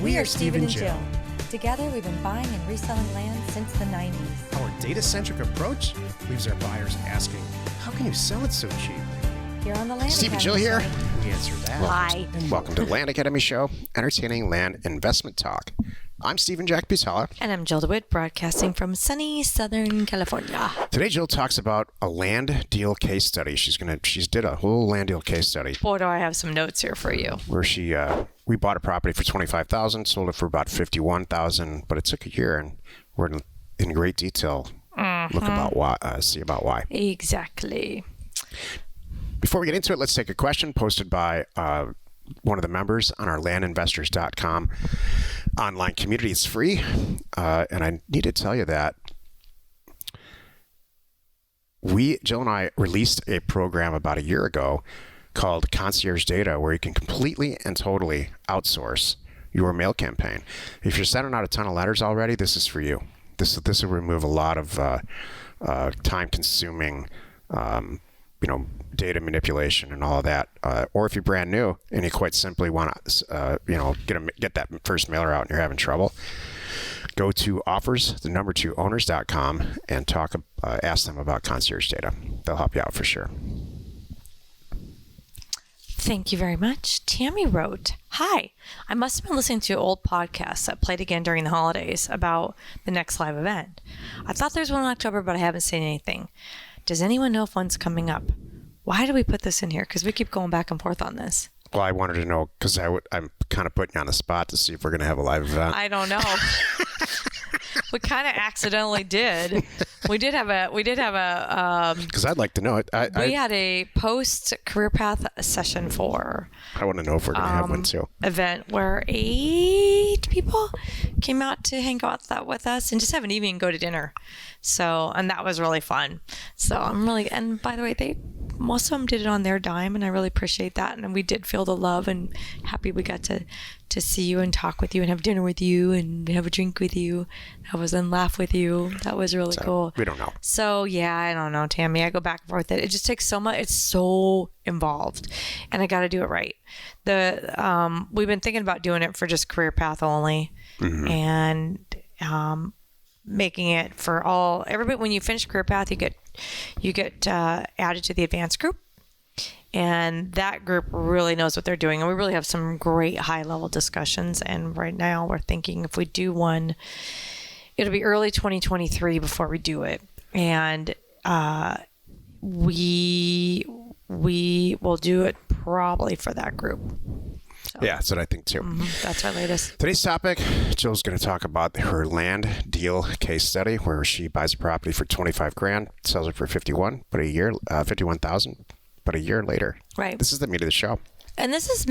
We are Steve and Jill. Together, we've been buying and reselling land since the 90s. Our data-centric approach leaves our buyers asking, how can you sell it so cheap? Here on the Land Steve and Academy Jill here. Show. We answer that. Why? Welcome to the Land Academy Show, entertaining land investment talk. I'm Stephen Jack Bisala. And I'm Jill DeWitt, broadcasting from sunny Southern California. Today, Jill talks about a land deal case study. She's did a whole land deal case study Boy, do I have some notes here for you. where we bought a property for $25,000, sold it for about $51,000, but it took a year, and we're in great detail. Look about why. See about why. Exactly. Before we get into it, let's take a question posted by one of the members on our landinvestors.com online community. It's free. And I need to tell you that Jill and I released a program about a year ago called Concierge Data, where you can completely and totally outsource your mail campaign. If you're sending out a ton of letters already, this is for you. This will remove a lot of time-consuming data manipulation and all of that. Or if you're brand new and you quite simply want to, get that first mailer out and you're having trouble, go to offers2owners.com and ask them about Concierge Data. They'll help you out for sure. Thank you very much. Tammy wrote, "Hi, I must have been listening to old podcasts that played again during the holidays about the next live event. I thought there's one in October, but I haven't seen anything. Does anyone know if one's coming up? Why do we put this in here? Because we keep going back and forth on this." Well, I wanted to know because I'm kind of putting you on the spot to see if we're going to have a live event. I don't know. We kind of accidentally did. We did have a Because I'd like to know it. we had a post career path session for I want to know if we're going to have one too. event where 8 people came out to hang out with us and just have an evening and go to dinner. So, and that was really fun. So and by the way, most of them did it on their dime, and I really appreciate that. And we did feel the love and happy we got to see you and talk with you and have dinner with you and have a drink with you. And laugh with you. That was really cool. We don't know. So yeah, I don't know, Tammy. I go back and forth. It just takes so much. It's so involved, and I got to do it right. We've been thinking about doing it for just career path only, and making it for everybody. When you finish career path, you get added to the advanced group, and that group really knows what they're doing, and we really have some great high level discussions. And right now we're thinking if we do one, it'll be early 2023 before we do it, and we will do it probably for that group. So, yeah, that's what I think too. That's our latest. Today's topic, Jill's going to talk about her land deal case study where she buys a property for $25,000, sells it for $51,000, but a year later. Right. This is the meat of the show. And this is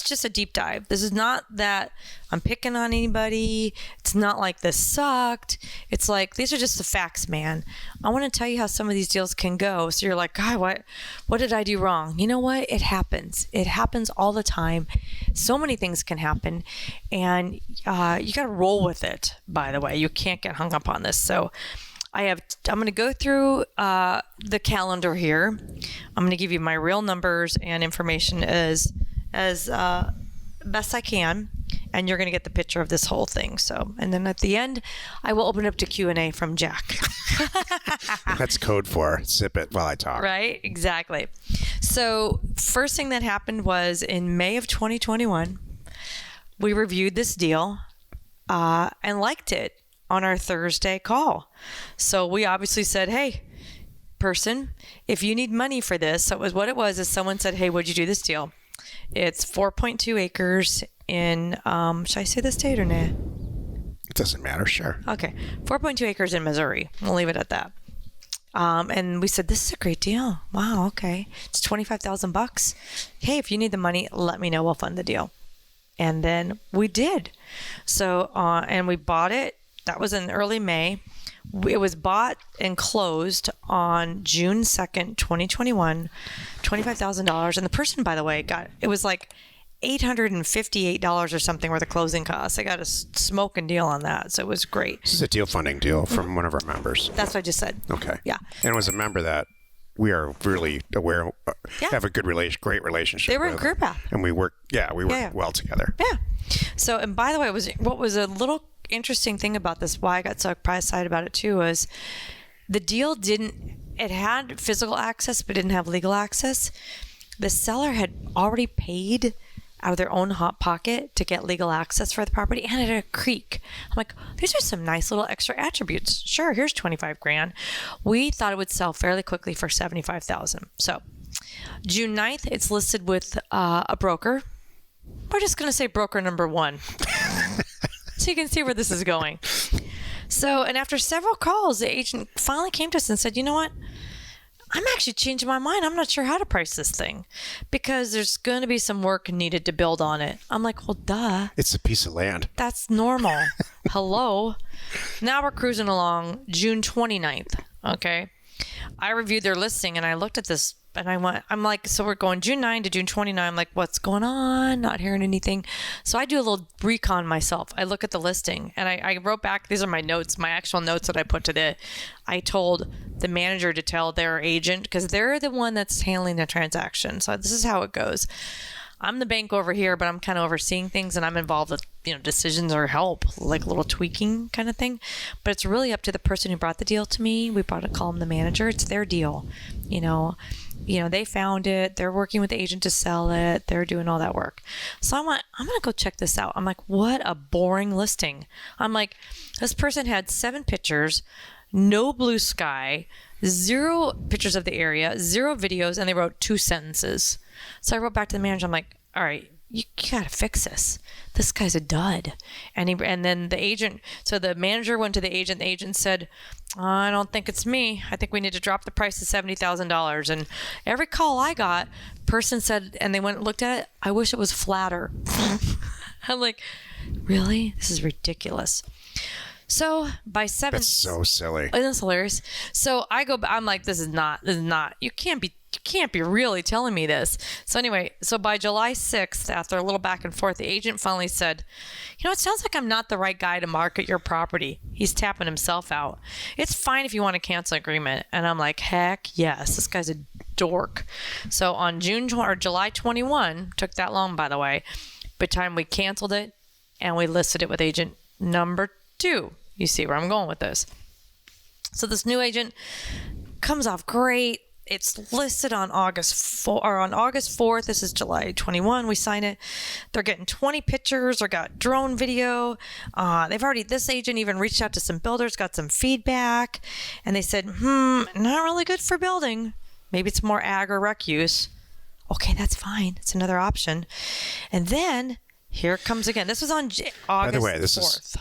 just a deep dive. This is not that I'm picking on anybody. It's not like this sucked. It's like, these are just the facts, man. I want to tell you how some of these deals can go. So you're like, God, what did I do wrong? You know what? It happens. It happens all the time. So many things can happen. And you got to roll with it, by the way. You can't get hung up on this. So I'm going to go through the calendar here. I'm going to give you my real numbers and information as best I can, and you're going to get the picture of this whole thing. So, and then at the end, I will open up to Q&A from Jack. That's code for sip it while I talk. Right? Exactly. So, first thing that happened was in May of 2021, we reviewed this deal and liked it on our Thursday call. So we obviously said, hey, person, if you need money for this, so what it was is someone said, hey, would you do this deal? It's 4.2 acres in, should I say the state or nah? It doesn't matter, sure. Okay, 4.2 acres in Missouri. We'll leave it at that. And we said, this is a great deal. Wow, okay. It's $25,000. Hey, if you need the money, let me know. We'll fund the deal. And then we did. So, and we bought it. That was in early May. It was bought and closed on June 2nd, 2021, $25,000. And the person, by the way, it was like $858 or something worth of closing costs. I got a smoking deal on that. So it was great. This is a deal funding deal from one of our members. That's what I just said. Okay. Yeah. And it was a member that we are really aware, have a great relationship. They were in with group them. app. And we work well together. Yeah. So, and by the way, what was a little interesting thing about this, why I got so excited about it too, was the deal it had physical access, but didn't have legal access. The seller had already paid out of their own hot pocket to get legal access for the property, and at a creek. I'm like, these are some nice little extra attributes. Sure, here's $25,000. We thought it would sell fairly quickly for $75,000. So June 9th, it's listed with a broker. We're just going to say broker number 1. So you can see where this is going. So, and after several calls, the agent finally came to us and said, you know what? I'm actually changing my mind. I'm not sure how to price this thing because there's going to be some work needed to build on it. I'm like, well, duh. It's a piece of land. That's normal. Hello. Now we're cruising along June 29th. Okay. I reviewed their listing and I looked at this and I'm like, so we're going June 9 to June 29. I'm like, what's going on? Not hearing anything. So I do a little recon myself. I look at the listing and I wrote back, these are my notes, my actual notes that I put to it. I told the manager to tell their agent, because they're the one that's handling the transaction. So this is how it goes. I'm the bank over here, but I'm kind of overseeing things and I'm involved with, decisions or help, like a little tweaking kind of thing. But it's really up to the person who brought the deal to me. We brought to call them the manager. It's their deal. They found it. They're working with the agent to sell it. They're doing all that work. So I'm going to go check this out. I'm like, what a boring listing. I'm like, this person had 7 pictures, no blue sky, 0 pictures of the area, 0 videos, and they wrote 2 sentences. So I wrote back to the manager. I'm like, all right, you got to fix this. This guy's a dud. And then the agent, so the manager went to the agent. The agent said, I don't think it's me. I think we need to drop the price to $70,000. And every call I got, person said, and they went and looked at it, I wish it was flatter. I'm like, really? This is ridiculous. So by 7, That's so silly. Isn't this hilarious? So I'm like, this is not, you can't be really telling me this. So anyway, by July 6th, after a little back and forth, the agent finally said, it sounds like I'm not the right guy to market your property. He's tapping himself out. It's fine if you want to cancel agreement. And I'm like, heck yes, this guy's a dork. So on July 21, took that long, by the way, by the time we canceled it and we listed it with agent number 2. You see where I'm going with this. So this new agent comes off great. It's listed on August 4th. This is July 21. We sign it. They're getting 20 pictures. They got drone video. This agent even reached out to some builders, got some feedback, and they said, not really good for building. Maybe it's more ag or rec use. Okay, that's fine. It's another option. And then here it comes again. This was on August 4th. By the way,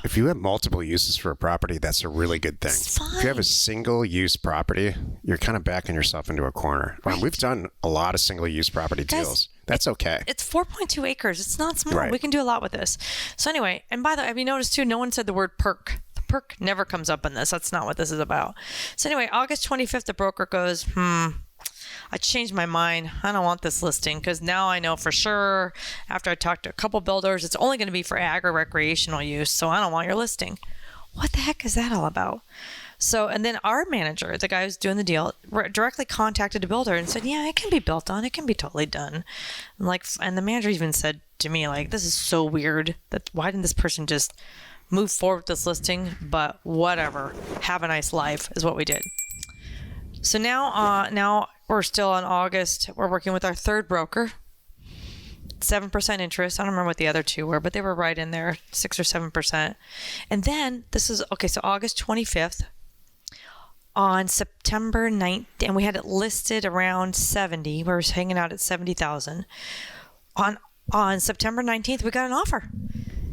if you have multiple uses for a property, that's a really good thing. It's fine. If you have a single-use property, you're kind of backing yourself into a corner. Right. We've done a lot of single-use property deals. That's okay. It's 4.2 acres. It's not small. Right. We can do a lot with this. So anyway, and by the way, have you noticed too, no one said the word perk. The perk never comes up in this. That's not what this is about. So anyway, August 25th, the broker goes, I changed my mind. I don't want this listing because now I know for sure after I talked to a couple builders, it's only going to be for ag or recreational use. So I don't want your listing. What the heck is that all about? So, and then our manager, the guy who's doing the deal, directly contacted the builder and said, yeah, it can be built on. It can be totally done. And the manager even said to me, like, this is so weird that why didn't this person just move forward with this listing? But whatever. Have a nice life is what we did. So now we're still in August. We're working with our 3rd broker. 7% interest. I don't remember what the other 2 were, but they were right in there, 6 or 7%. And then so August 25th. On September 9th, and we had it listed around 70. We were hanging out at 70,000. On September 19th, we got an offer.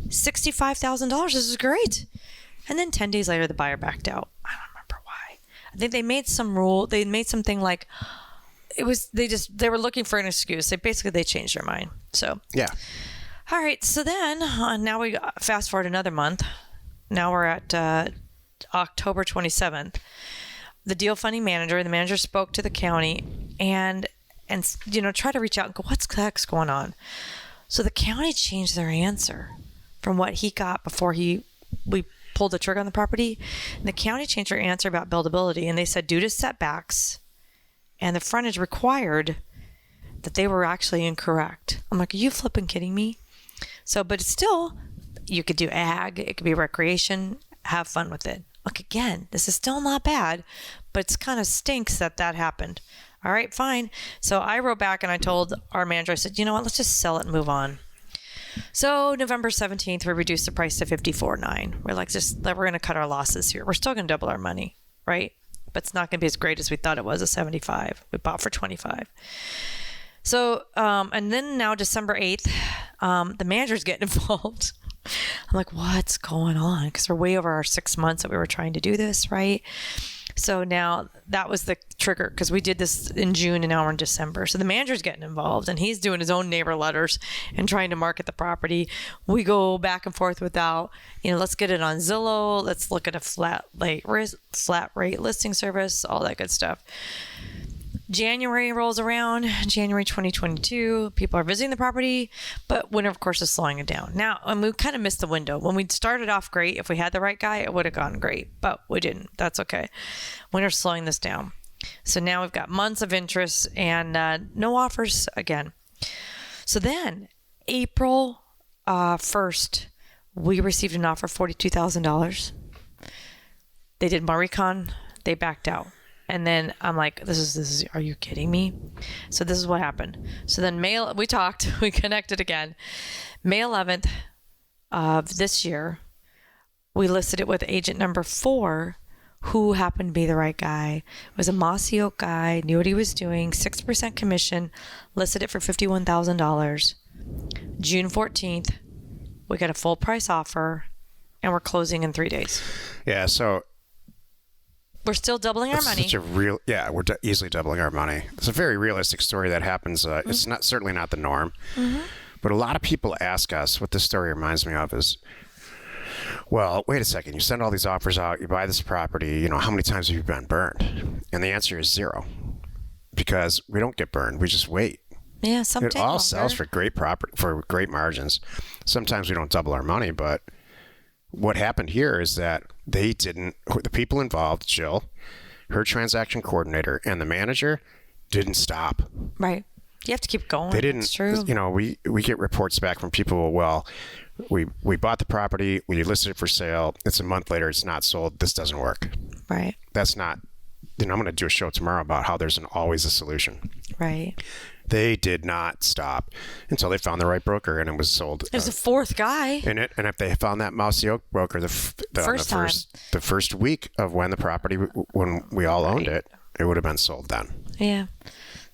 $65,000. This is great. And then 10 days later, the buyer backed out. I don't remember why. I think they made some rule. They made something like they were looking for an excuse. They changed their mind. So yeah. All right. So then now we fast forward another month. Now we're at October 27th. The deal funding manager, the manager spoke to the county and try to reach out and go, what's the heck's going on? So the county changed their answer from what he got before we pulled the trigger on the property. And the county changed their answer about buildability, and they said due to setbacks and the frontage required that they were actually incorrect. I'm like, are you flipping kidding me? So, but it's still, you could do ag, it could be recreation, have fun with it. Look, again, this is still not bad, but it's kind of stinks that happened. All right, fine. So I wrote back and I told our manager, I said, you know what, let's just sell it and move on. So November 17th, we reduced the price to $54,900. We're like, we're going to cut our losses here. We're still going to double our money, right? But it's not going to be as great as we thought it was at 75. We bought for 25. So, and then now December 8th, the manager's getting involved. I'm like, what's going on? Because we're way over our 6 months that we were trying to do this, right? So now that was the trigger, because we did this in June and now we're in December. So the manager's getting involved and he's doing his own neighbor letters and trying to market the property. We go back and forth without, let's get it on Zillow. Let's look at a flat rate listing service, all that good stuff. January rolls around, January 2022, people are visiting the property, but winter, of course, is slowing it down. Now, and we kind of missed the window. When we started off great, if we had the right guy, it would have gone great, but we didn't. That's okay. Winter's slowing this down. So now we've got months of interest and no offers again. So then, April 1st, we received an offer for $42,000. They did more recon. They backed out. And then I'm like, this is, are you kidding me? So this is what happened. So then we talked, we connected again. May 11th of this year, we listed it with agent number 4, who happened to be the right guy. It was a Mossy Oak guy, knew what he was doing, 6% commission, listed it for $51,000. June 14th, we got a full price offer and we're closing in 3 days. Yeah. So we're still doubling our money. We're easily doubling our money. It's a very realistic story that happens. It's certainly not the norm. Mm-hmm. But a lot of people ask us, what this story reminds me of is, well, wait a second. You send all these offers out. You buy this property. How many times have you been burned? And the answer is 0, because we don't get burned. We just wait. Yeah, sometimes it all sells for great property, for great margins. Sometimes we don't double our money, but what happened here is that the people involved, Jill, her transaction coordinator, and the manager didn't stop. Right. You have to keep going. They didn't. It's true. We get reports back from people. Well, we bought the property. We listed it for sale. It's a month later. It's not sold. This doesn't work. Right. That's not. I'm going to do a show tomorrow about how there's always a solution. Right. They did not stop until they found the right broker, and it was sold. There's a fourth guy in it, and if they found that Mossy Oak broker the first week of when we all owned it, it would have been sold then. Yeah.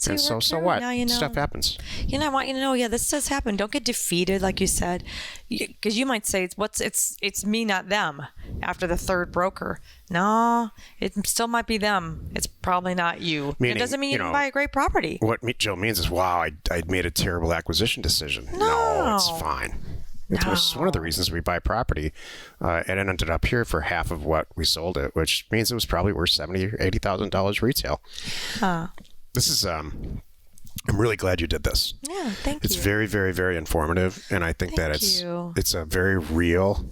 And so what? Now stuff happens. I want you to know, this does happen. Don't get defeated, like you said, because you might say it's me, not them. After the third broker, no, it still might be them. It's probably not you. Meaning, it doesn't mean you can buy a great property. What Jill means is, wow, I made a terrible acquisition decision. No, it's fine. It was one of the reasons we buy property. It ended up here for half of what we sold it, which means it was probably worth $70,000 or $80,000 retail. This is, I'm really glad you did this. Yeah, thank you. It's very, very, very informative. And I think that it's a very real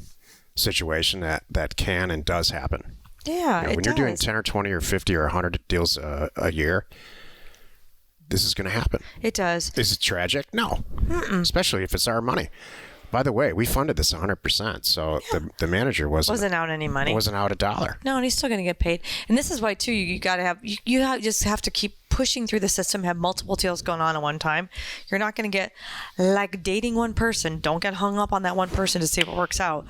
situation that can and does happen. Yeah, when you're doing 10 or 20 or 50 or 100 deals a year, this is going to happen. It does. Is it tragic? No. Mm-mm. Especially if it's our money. By the way, we funded this 100%. So the manager wasn't out any money. Wasn't out $1. No, and he's still going to get paid. And this is why too, you got to have just have to keep pushing through the system. Have multiple deals going on at one time. You're not going to get like dating one person. Don't get hung up on that one person to see what works out.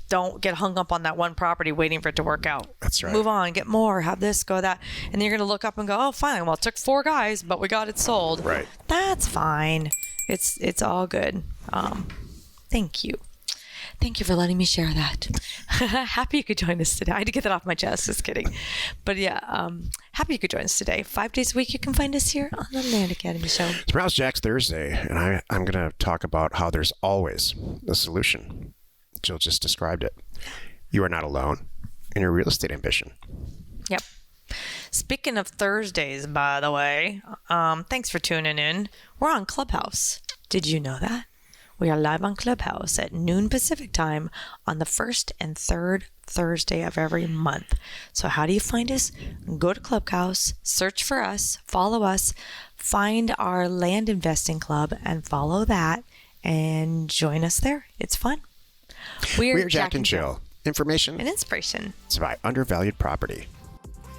Don't get hung up on that one property waiting for it to work out. That's right. Move on, get more, have this, go that. And then you're going to look up and go, oh, fine. Well, it took 4 guys, but we got it sold. Right. That's fine. It's all good. Thank you. Thank you for letting me share that. Happy you could join us today. I had to get that off my chest. Just kidding. But yeah, happy you could join us today. 5 days a week you can find us here on the Land Academy Show. It's Browse Jack's Thursday, and I'm going to talk about how there's always a solution. Jill just described it. You are not alone in your real estate ambition. Yep. Speaking of Thursdays, by the way, thanks for tuning in. We're on Clubhouse. Did you know that? We are live on Clubhouse at noon Pacific time on the first and third Thursday of every month. So how do you find us? Go to Clubhouse, search for us, follow us, find our land investing club and follow that and join us there. It's fun. We're Jack and Jill. Information and inspiration. It's about undervalued property.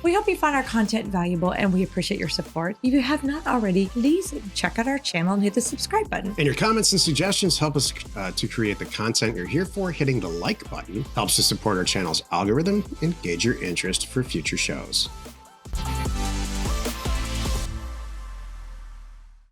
We hope you found our content valuable and we appreciate your support. If you have not already, please check out our channel and hit the subscribe button. And your comments and suggestions help us to create the content you're here for. Hitting the like button helps to support our channel's algorithm and gauge your interest for future shows.